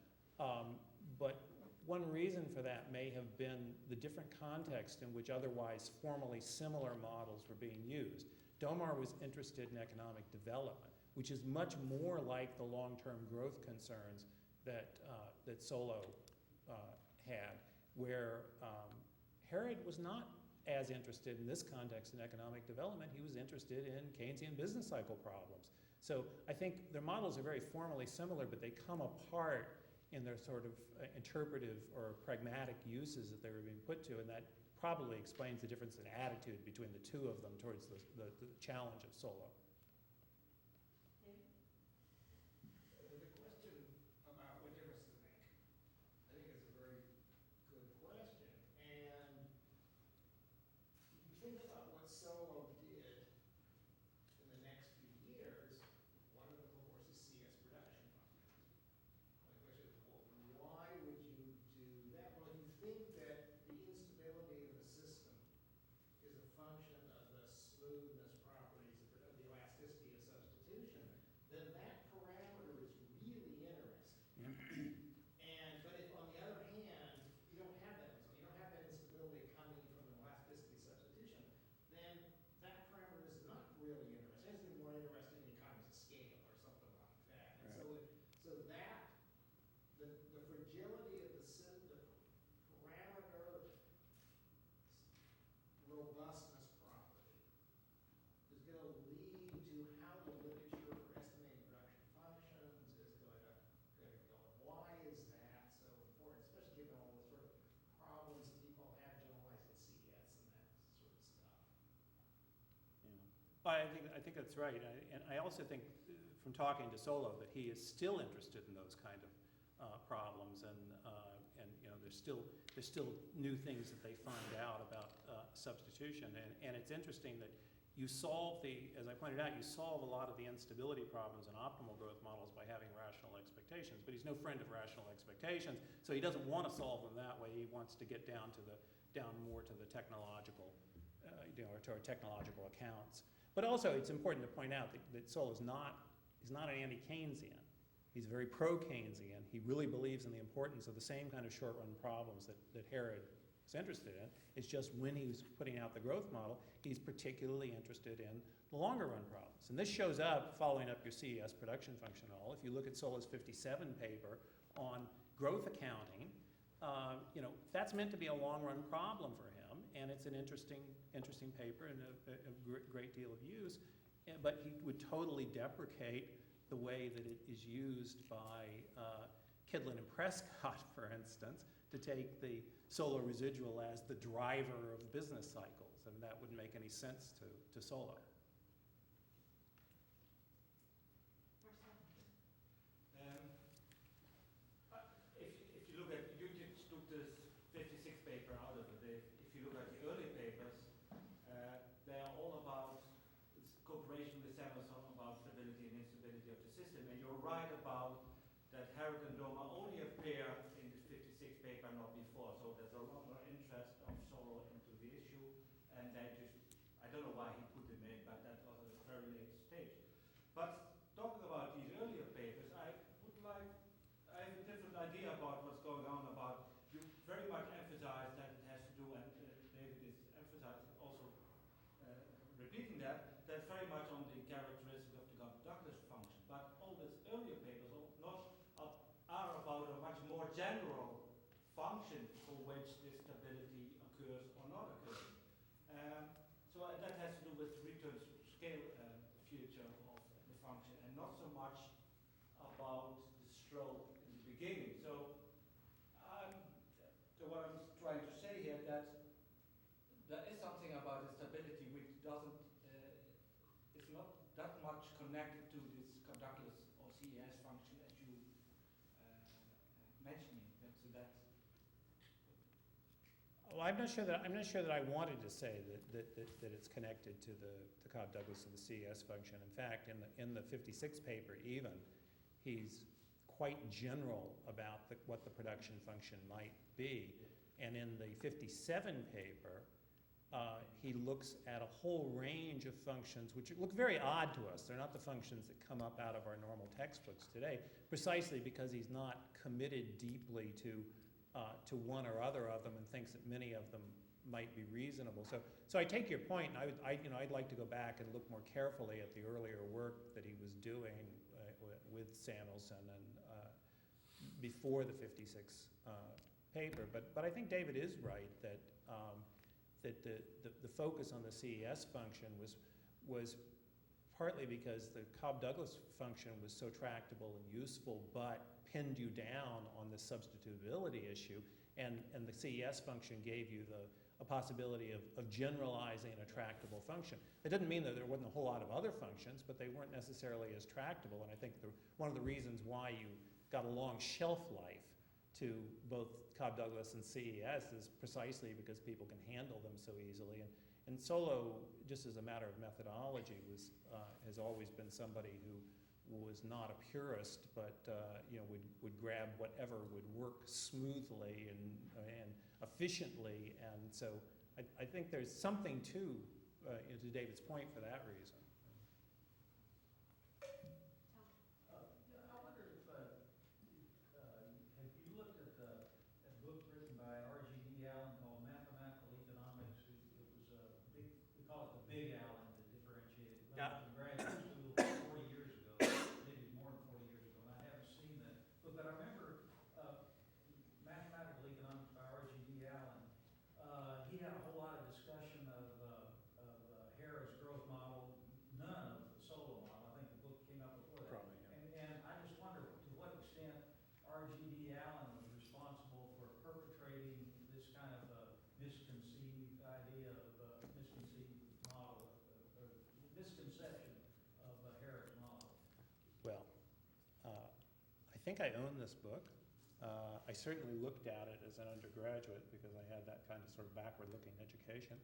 But one reason for that may have been the different context in which otherwise formally similar models were being used. Domar was interested in economic development, which is much more like the long-term growth concerns that Solo had, where Harrod was not as interested in this context in economic development. He was interested in Keynesian business cycle problems. So I think their models are very formally similar, but they come apart in their sort of interpretive or pragmatic uses that they were being put to, and that probably explains the difference in attitude between the two of them towards the challenge of Solo. The question about what difference does it make, I think is a very good question. And if you think about what Solo did in the next few years, one of them, of course, is CS production. My question is, well, why would you do that? Well, you think that the instability of the system is a function of the smoothness properties of the I think that's right, and I also think from talking to Solo that he is still interested in those kind of problems, and you know there's still new things that they find out about substitution, and it's interesting that you solve as I pointed out, you solve a lot of the instability problems in optimal growth models by having rational expectations, but he's no friend of rational expectations, so he doesn't want to solve them that way. He wants to get down more to the technological, to our technological accounts. But also, it's important to point out that Solow is not an anti-Keynesian. He's very pro-Keynesian. He really believes in the importance of the same kind of short-run problems that Harrod is interested in. It's just when he's putting out the growth model, he's particularly interested in the longer-run problems. And this shows up, following up your CES production function all. If you look at Solow's 57 paper on growth accounting, that's meant to be a long-run problem for him, and it's an interesting paper and a great deal of use. But he would totally deprecate the way that it is used by Kidlin and Prescott, for instance, to take the Solow residual as the driver of business cycles, and that wouldn't make any sense to Solow. If you look at, you just took this 56 paper out of it. If you look at the early papers, they are all about cooperation with Samuelson about stability and instability of the system. And you're right about that Harrod and Doma only appear in the 56 paper, not before. So there's a lot more interest of Solow into the issue. And they just, I don't know why he put them in, but that was at a very late stage. But talking about these earlier papers, I have a different idea about what's going on about, you very much emphasize that it has to do, and David is emphasizing also repeating that's very much on the characteristics of the Cobb-Douglas function. But all these earlier papers are about a much more general function for which this stability occurs or not occurs. So that has to do with the return to scale feature of the function, and not so much about the stroke in the beginning. So what I'm trying to say here, that there is something about the stability which doesn't, is not that much connected to this Cobb-Douglas or CES function as you mentioning. So that's. Well, I'm not sure that I wanted to say that it's connected to the Cobb-Douglas and the CES function. In fact, in the 56 paper even, he's quite general about what the production function might be. And in the 57 paper, he looks at a whole range of functions which look very odd to us. They're not the functions that come up out of our normal textbooks today, precisely because he's not committed deeply to one or other of them and thinks that many of them might be reasonable. So I take your point, and I'd like to go back and look more carefully at the earlier work that he was doing with Samuelson and before the 56 paper. But I think David is right that the focus on the CES function was partly because the Cobb-Douglas function was so tractable and useful, but pinned you down on the substitutability issue, and the CES function gave you a possibility of generalizing a tractable function. It didn't mean that there wasn't a whole lot of other functions, but they weren't necessarily as tractable, and I think one of the reasons why you got a long shelf life to both Cobb-Douglas and CES is precisely because people can handle them so easily. And Solow, just as a matter of methodology, has always been somebody who was not a purist, but would grab whatever would work smoothly and efficiently. And so I think there's something to David's point for that reason. I wonder if have you looked at a book written by R.G.D. Allen called Mathematical Economics? It was a big, we call it the Big Allen to differentiate it. Yeah. From graduate school 40 years ago, maybe more than 40 years ago, and I haven't seen that book, but I remember Mathematical Economics by R.G.D. Allen. He had a whole lot of discussion of Harrod's growth model, think I own this book. I certainly looked at it as an undergraduate because I had that kind of sort of backward-looking education.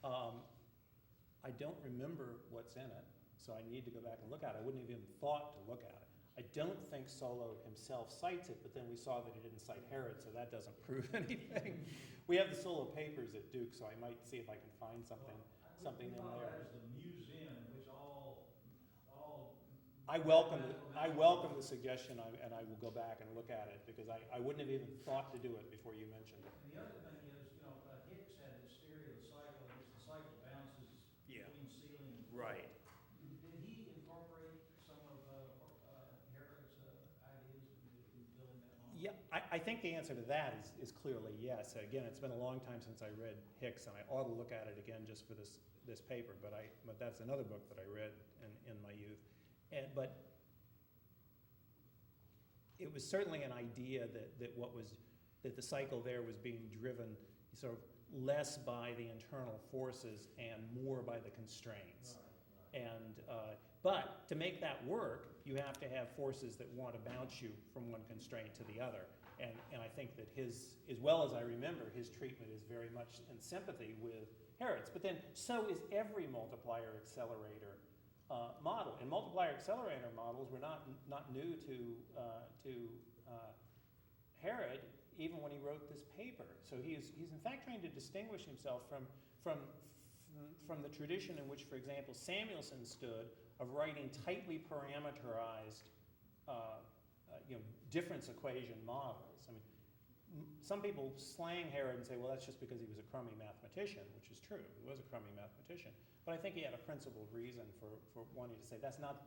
I don't remember what's in it, so I need to go back and look at it. I wouldn't have even thought to look at it. I don't think Solow himself cites it, but then we saw that he didn't cite Harrod, so that doesn't prove anything. We have the Solow papers at Duke, so I might see if I can find something in there. That is the museum in which all I welcome the suggestion, and I will go back and look at it, because I wouldn't have even thought to do it before you mentioned it. And the other thing is, Hicks had this theory of the cycle, in which the cycle bounces Yeah. between ceiling and floor. Right. Did he incorporate some of Harrod's ideas in building that model? Yeah, I think the answer to that is clearly yes. Again, it's been a long time since I read Hicks, and I ought to look at it again just for this paper, but that's another book that I read in my youth. But it was certainly an idea that the cycle there was being driven sort of less by the internal forces and more by the constraints. And but to make that work, you have to have forces that want to bounce you from one constraint to the other. And I think that his, as well as I remember, his treatment is very much in sympathy with Harrod's. But then so is every multiplier accelerator model. And multiplier accelerator models were not new to Harrod, even when he wrote this paper. So he's in fact trying to distinguish himself from the tradition in which, for example, Samuelson stood of writing tightly parameterized difference equation models. I mean, some people slang Harrod and say, well, that's just because he was a crummy mathematician, which is true. He was a crummy mathematician. But I think he had a principled reason for wanting to say that's not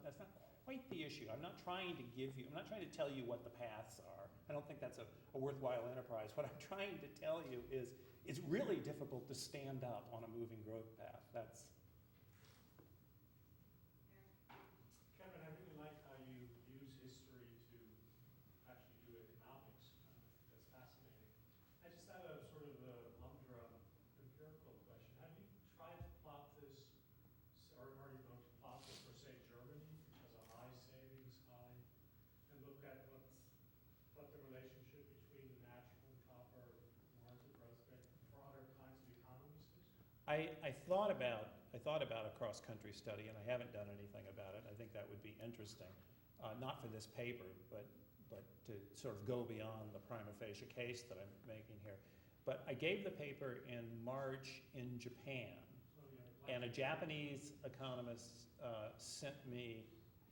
quite the issue. I'm not trying to tell you what the paths are. I don't think that's a worthwhile enterprise. What I'm trying to tell you is it's really difficult to stand up on a moving growth path. Kevin, I really like how you use history to actually do economics. That's fascinating. I just had a sort of a humdrum empirical question. Have you tried to plot this, or are you going to plot this for, say, Germany, which has a high savings, and look at what the relationship between the natural and copper warranted growth rate for other kinds of economies is? I thought about a cross-country study, and I haven't done anything about it. I think that would be interesting, not for this paper, but to sort of go beyond the prima facie case that I'm making here. But I gave the paper in March in Japan, and a Japanese economist sent me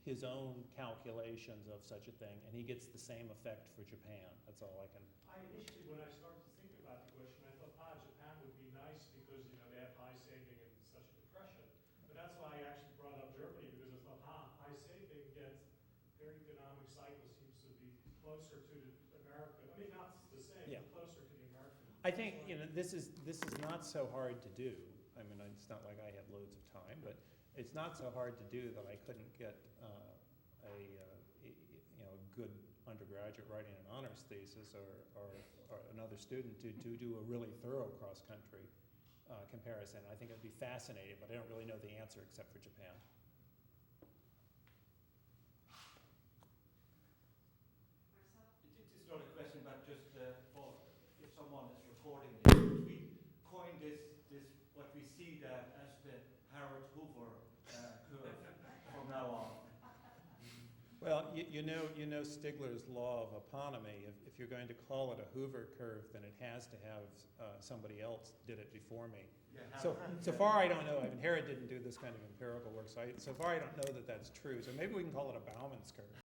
his own calculations of such a thing, and he gets the same effect for Japan. That's all I can. Initially, when I started to think about the question, I thought, Japan would be nice because they have high saving and such a depression. But that's why I actually brought up Germany, because I thought, high saving yet their economic cycle seems to be closer to the American. I mean, not the same, Yeah. but closer to the American. I think this is not so hard to do. I mean, it's not like I had loads of time, but it's not so hard to do that I couldn't get a good undergraduate writing an honors thesis or another student to do a really thorough cross-country comparison. I think it would be fascinating, but I don't really know the answer except for Japan. It's not a question, but just for if someone is recording this, we coin this what we see that as the Harrod Hoover curve from now on. Well, you know Stigler's law of eponymy. If you're going to call it a Hoover curve, then it has to have somebody else did it before me. Yeah, So far I don't know. I mean, Harrod didn't do this kind of empirical work, so far I don't know that that's true. So maybe we can call it a Bauman's curve.